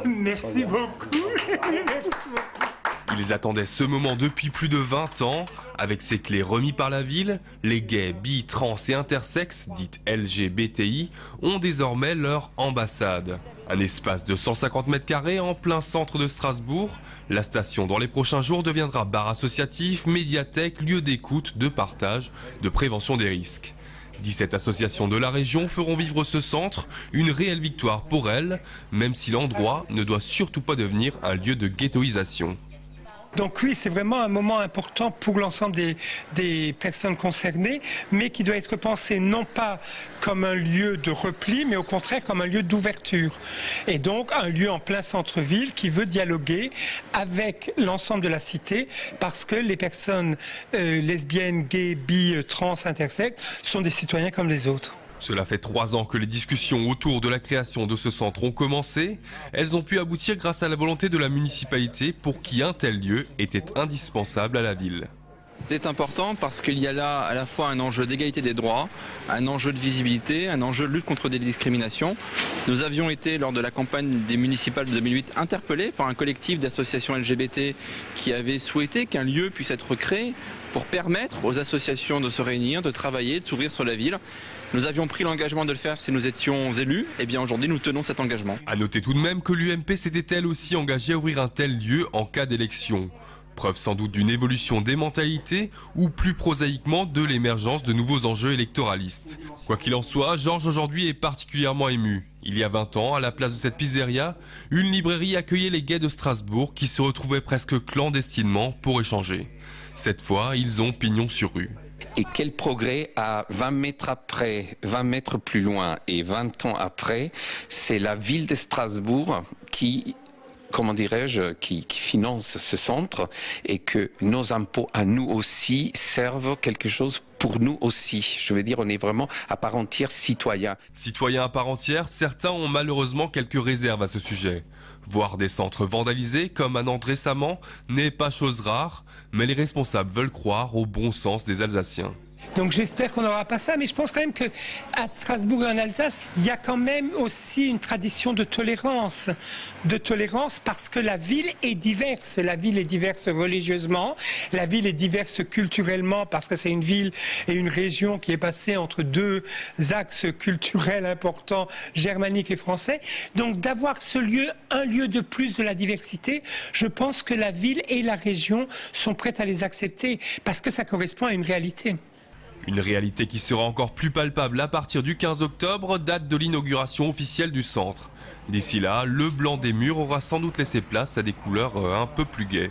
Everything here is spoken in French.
Merci beaucoup. Merci beaucoup. Ils attendaient ce moment depuis plus de 20 ans. Avec ces clés remises par la ville, les gays, bi, trans et intersexes, dites LGBTI, ont désormais leur ambassade. Un espace de 150 mètres carrés en plein centre de Strasbourg. La station dans les prochains jours deviendra bar associatif, médiathèque, lieu d'écoute, de partage, de prévention des risques. 17 associations de la région feront vivre ce centre, une réelle victoire pour elles, même si l'endroit ne doit surtout pas devenir un lieu de ghettoisation. Donc oui, c'est vraiment un moment important pour l'ensemble des personnes concernées, mais qui doit être pensé non pas comme un lieu de repli, mais au contraire comme un lieu d'ouverture. Et donc un lieu en plein centre-ville qui veut dialoguer avec l'ensemble de la cité, parce que les personnes lesbiennes, gays, bi, trans, intersexes sont des citoyens comme les autres. Cela fait 3 ans que les discussions autour de la création de ce centre ont commencé. Elles ont pu aboutir grâce à la volonté de la municipalité pour qui un tel lieu était indispensable à la ville. C'est important parce qu'il y a là à la fois un enjeu d'égalité des droits, un enjeu de visibilité, un enjeu de lutte contre des discriminations. Nous avions été, lors de la campagne des municipales de 2008, interpellés par un collectif d'associations LGBT qui avait souhaité qu'un lieu puisse être créé pour permettre aux associations de se réunir, de travailler, de s'ouvrir sur la ville. Nous avions pris l'engagement de le faire si nous étions élus. Et bien aujourd'hui, nous tenons cet engagement. À noter tout de même que l'UMP s'était elle aussi engagée à ouvrir un tel lieu en cas d'élection. Preuve sans doute d'une évolution des mentalités ou plus prosaïquement de l'émergence de nouveaux enjeux électoralistes. Quoi qu'il en soit, Georges aujourd'hui est particulièrement ému. Il y a 20 ans, à la place de cette pizzeria, une librairie accueillait les gays de Strasbourg qui se retrouvaient presque clandestinement pour échanger. Cette fois, ils ont pignon sur rue. Et quel progrès à 20 mètres après, 20 mètres plus loin et 20 ans après, c'est la ville de Strasbourg qui, comment dirais-je, qui finance ce centre et que nos impôts à nous aussi servent quelque chose pour nous aussi. Je veux dire, on est vraiment à part entière citoyens. Citoyens à part entière, certains ont malheureusement quelques réserves à ce sujet. Voir des centres vandalisés, comme à Nantes récemment, n'est pas chose rare, mais les responsables veulent croire au bon sens des Alsaciens. Donc j'espère qu'on n'aura pas ça, mais je pense quand même qu'à Strasbourg et en Alsace, il y a quand même aussi une tradition de tolérance parce que la ville est diverse. La ville est diverse religieusement, la ville est diverse culturellement parce que c'est une ville et une région qui est passée entre deux axes culturels importants, germaniques et français. Donc d'avoir ce lieu, un lieu de plus de la diversité, je pense que la ville et la région sont prêtes à les accepter parce que ça correspond à une réalité. Une réalité qui sera encore plus palpable à partir du 15 octobre, date de l'inauguration officielle du centre. D'ici là, le blanc des murs aura sans doute laissé place à des couleurs un peu plus gaies.